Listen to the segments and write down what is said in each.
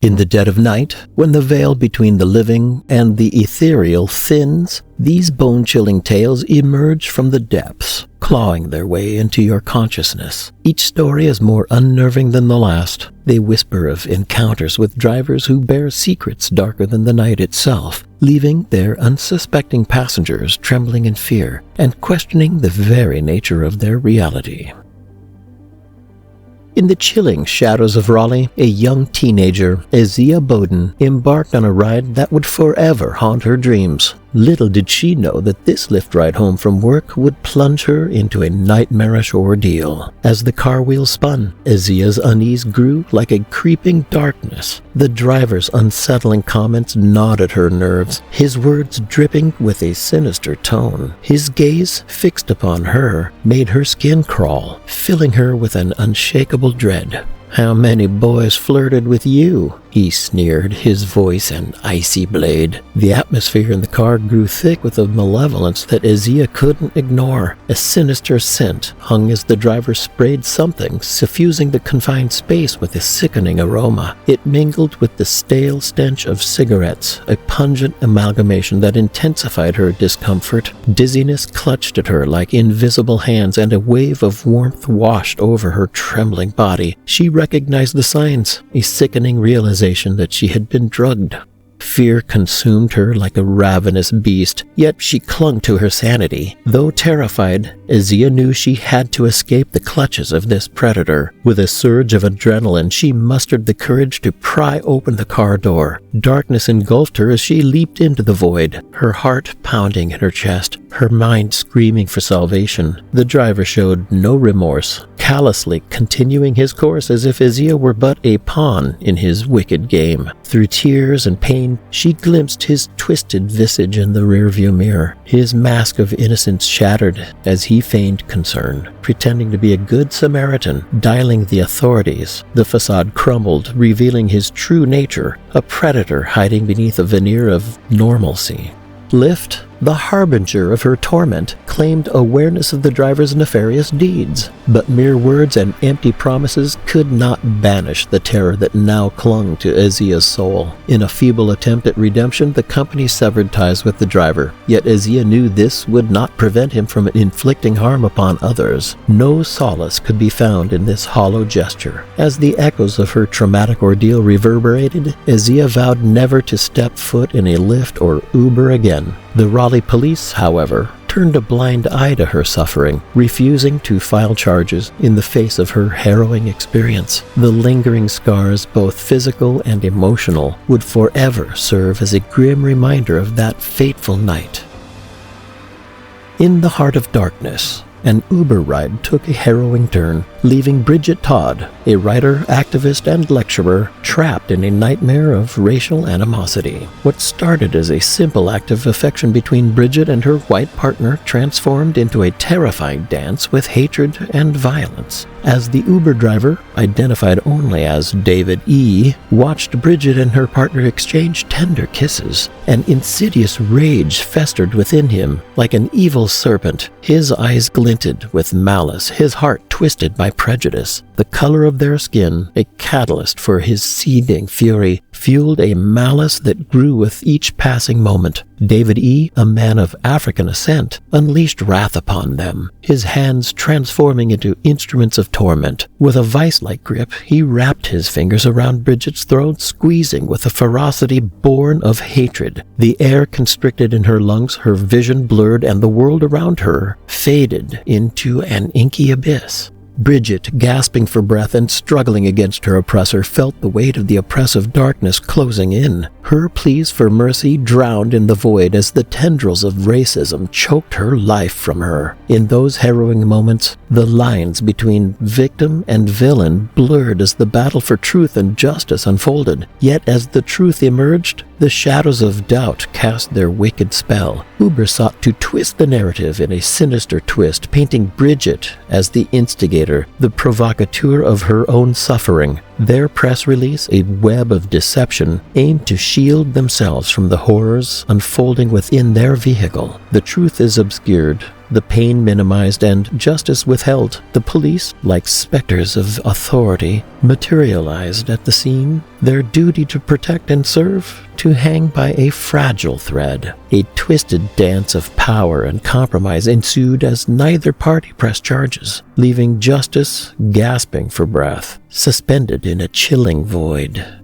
In the dead of night, when the veil between the living and the ethereal thins, these bone-chilling tales emerge from the depths, clawing their way into your consciousness. Each story is more unnerving than the last. They whisper of encounters with drivers who bear secrets darker than the night itself, leaving their unsuspecting passengers trembling in fear and questioning the very nature of their reality. In the chilling shadows of Raleigh, a young teenager, Azia Bowden, embarked on a ride that would forever haunt her dreams. Little did she know that this lift ride home from work would plunge her into a nightmarish ordeal. As the car wheel spun, Azia's unease grew like a creeping darkness. The driver's unsettling comments gnawed at her nerves, his words dripping with a sinister tone. His gaze, fixed upon her, made her skin crawl, filling her with an unshakable dread. "How many boys flirted with you?" he sneered, his voice an icy blade. The atmosphere in the car grew thick with a malevolence that Azia couldn't ignore. A sinister scent hung as the driver sprayed something, suffusing the confined space with a sickening aroma. It mingled with the stale stench of cigarettes, a pungent amalgamation that intensified her discomfort. Dizziness clutched at her like invisible hands, and a wave of warmth washed over her trembling body. She recognized the signs, a sickening realization that she had been drugged. Fear consumed her like a ravenous beast, yet she clung to her sanity. Though terrified, Azia knew she had to escape the clutches of this predator. With a surge of adrenaline, she mustered the courage to pry open the car door. Darkness engulfed her as she leaped into the void, her heart pounding in her chest, her mind screaming for salvation. The driver showed no remorse, callously continuing his course as if Azia were but a pawn in his wicked game. Through tears and pain, she glimpsed his twisted visage in the rearview mirror. His mask of innocence shattered as he feigned concern, pretending to be a good Samaritan, dialing the authorities. The facade crumbled, revealing his true nature, a predator hiding beneath a veneer of normalcy. Lift, the harbinger of her torment, claimed awareness of the driver's nefarious deeds, but mere words and empty promises could not banish the terror that now clung to Azia's soul. In a feeble attempt at redemption, the company severed ties with the driver, yet Azia knew this would not prevent him from inflicting harm upon others. No solace could be found in this hollow gesture. As the echoes of her traumatic ordeal reverberated, Azia vowed never to step foot in a Lyft or Uber again. The Raleigh police, however, turned a blind eye to her suffering, refusing to file charges in the face of her harrowing experience. The lingering scars, both physical and emotional, would forever serve as a grim reminder of that fateful night. In the heart of darkness, an Uber ride took a harrowing turn, leaving Bridget Todd, a writer, activist, and lecturer, trapped in a nightmare of racial animosity. What started as a simple act of affection between Bridget and her white partner transformed into a terrifying dance with hatred and violence. As the Uber driver, identified only as David E., watched Bridget and her partner exchange tender kisses, an insidious rage festered within him like an evil serpent. His eyes glinted with malice, his heart twisted by prejudice. The color of their skin, a catalyst for his seething fury, fueled a malice that grew with each passing moment. David E., a man of African ascent, unleashed wrath upon them, his hands transforming into instruments of torment. With a vice-like grip, he wrapped his fingers around Bridget's throat, squeezing with a ferocity born of hatred. The air constricted in her lungs, her vision blurred, and the world around her faded into an inky abyss. Bridget, gasping for breath and struggling against her oppressor, felt the weight of the oppressive darkness closing in. Her pleas for mercy drowned in the void as the tendrils of racism choked her life from her. In those harrowing moments, the lines between victim and villain blurred as the battle for truth and justice unfolded. Yet as the truth emerged, the shadows of doubt cast their wicked spell. Uber sought to twist the narrative in a sinister twist, painting Bridget as the instigator, the provocateur of her own suffering. Their press release, a web of deception, aimed to shield themselves from the horrors unfolding within their vehicle. The truth is obscured, the pain minimized and justice withheld. The police, like specters of authority, materialized at the scene, their duty to protect and serve to hang by a fragile thread. A twisted dance of power and compromise ensued as neither party pressed charges, leaving justice gasping for breath, suspended in a chilling void.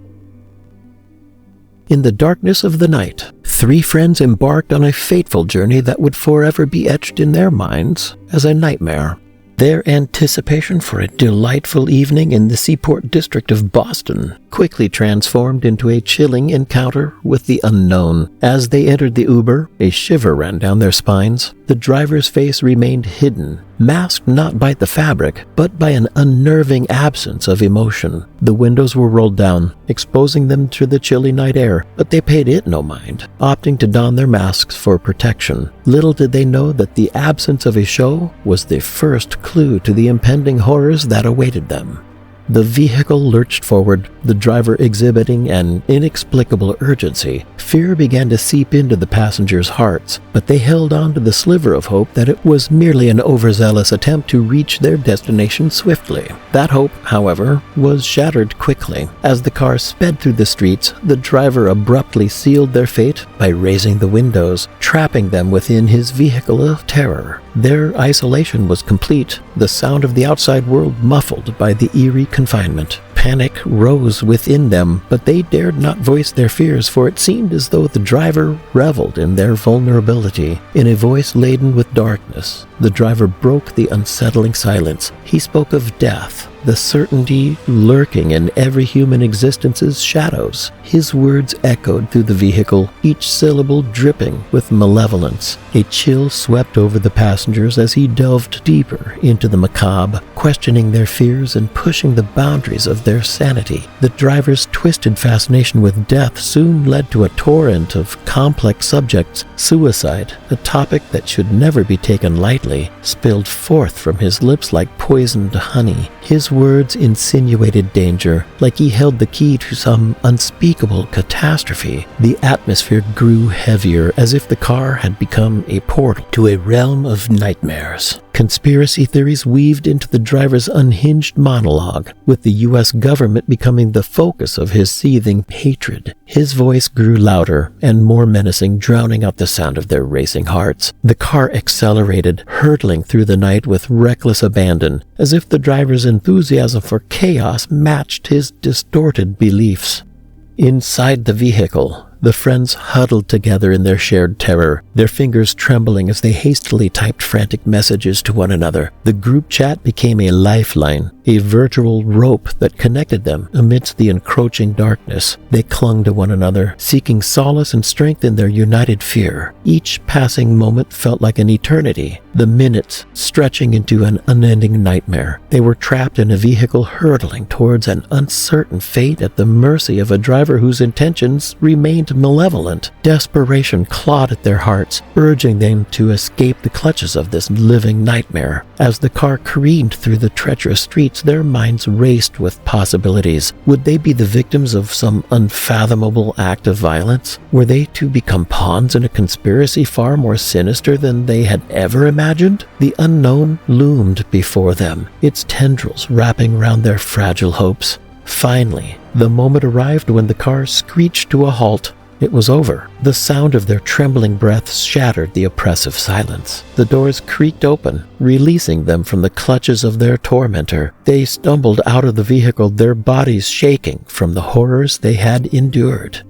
In the darkness of the night, three friends embarked on a fateful journey that would forever be etched in their minds as a nightmare. Their anticipation for a delightful evening in the Seaport district of Boston quickly transformed into a chilling encounter with the unknown. As they entered the Uber, a shiver ran down their spines. The driver's face remained hidden, masked not by the fabric, but by an unnerving absence of emotion. The windows were rolled down, exposing them to the chilly night air, but they paid it no mind, opting to don their masks for protection. Little did they know that the absence of a show was the first clue to the impending horrors that awaited them. The vehicle lurched forward, the driver exhibiting an inexplicable urgency. Fear began to seep into the passengers' hearts, but they held on to the sliver of hope that it was merely an overzealous attempt to reach their destination swiftly. That hope, however, was shattered quickly. As the car sped through the streets, the driver abruptly sealed their fate by raising the windows, trapping them within his vehicle of terror. Their isolation was complete, the sound of the outside world muffled by the eerie confinement. Panic rose within them, but they dared not voice their fears, for it seemed as though the driver reveled in their vulnerability. In a voice laden with darkness, the driver broke the unsettling silence. He spoke of death, the certainty lurking in every human existence's shadows. His words echoed through the vehicle, each syllable dripping with malevolence. A chill swept over the passengers as he delved deeper into the macabre, questioning their fears and pushing the boundaries of their sanity. The driver's twisted fascination with death soon led to a torrent of complex subjects. Suicide, a topic that should never be taken lightly, spilled forth from his lips like poisoned honey. His words insinuated danger, like he held the key to some unspeakable catastrophe. The atmosphere grew heavier, as if the car had become a portal to a realm of nightmares. Conspiracy theories weaved into the driver's unhinged monologue, with the U.S. government becoming the focus of his seething hatred. His voice grew louder and more menacing, drowning out the sound of their racing hearts. The car accelerated, hurtling through the night with reckless abandon, as if the driver's enthusiasm for chaos matched his distorted beliefs. Inside the vehicle, the friends huddled together in their shared terror, their fingers trembling as they hastily typed frantic messages to one another. The group chat became a lifeline, a virtual rope that connected them amidst the encroaching darkness. They clung to one another, seeking solace and strength in their united fear. Each passing moment felt like an eternity, the minutes stretching into an unending nightmare. They were trapped in a vehicle hurtling towards an uncertain fate at the mercy of a driver whose intentions remained malevolent. Desperation clawed at their hearts, urging them to escape the clutches of this living nightmare. As the car careened through the treacherous streets, their minds raced with possibilities. Would they be the victims of some unfathomable act of violence? Were they to become pawns in a conspiracy far more sinister than they had ever imagined? The unknown loomed before them, its tendrils wrapping around their fragile hopes. Finally, the moment arrived when the car screeched to a halt. It was over. The sound of their trembling breaths shattered the oppressive silence. The doors creaked open, releasing them from the clutches of their tormentor. They stumbled out of the vehicle, their bodies shaking from the horrors they had endured.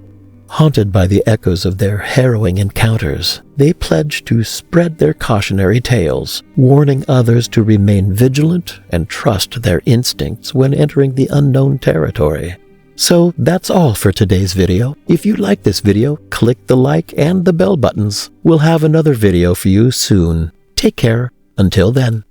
Haunted by the echoes of their harrowing encounters, they pledged to spread their cautionary tales, warning others to remain vigilant and trust their instincts when entering the unknown territory. So that's all for today's video. If you like this video, click the like and the bell buttons. We'll have another video for you soon. Take care. Until then.